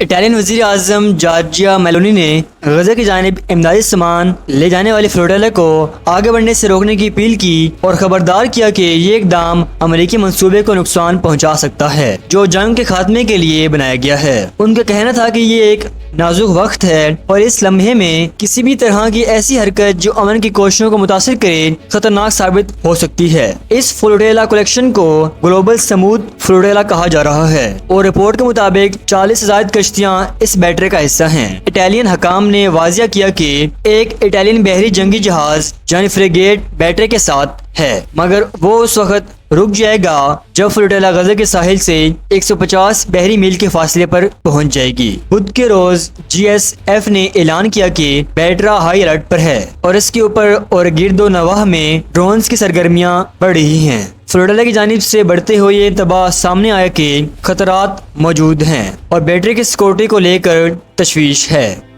Italian वज़ीर आज़म Giorgia Meloni ने गजा की जानिब इमदादी सामान ले जाने वाले फ्लोटिला को आगे बढ़ने से रोकने की अपील की और खबरदार किया कि ये इकदाम अमेरिकी मंसूबे को नुकसान पहुंचा सकता है जो जंग के खात्मे के लिए बनाया गया है। उनका कहना था कि ये एक नाजुक वक्त है और इस लम्हे में किसी भी तरह की ऐसी हरकत जो अमन की कोशिशों को मुतासिर करे खतरनाक साबित हो सकती है। इस फ्लोटिला कलेक्शन को ग्लोबल स्मूथ फ्लोटिला कहा जा रहा है और रिपोर्ट के मुताबिक 40 से ज्यादा कश्तियाँ इस बैटरी का हिस्सा हैं। इटालियन हकाम ने वाजिया किया कि एक इटालियन बहरी जंगी जहाज यानी फ्रिगेट बैटरी के साथ है, मगर वो उस वक्त रुक जाएगा जब फ्लोटिला गजा के साहिल से 150 बहरी मील के फासले पर पहुंच जाएगी। बुध के रोज GSF ने ऐलान किया कि बैटरा हाई अलर्ट पर है और इसके ऊपर और गिरदो नवाह में ड्रोन्स की सरगर्मियां बढ़ रही हैं। फ्लोटिला की जानिब से बढ़ते हुए ये तबाह सामने आया कि खतरात मौजूद हैं और बैटरी की सिक्योरिटी को लेकर तशवीश है।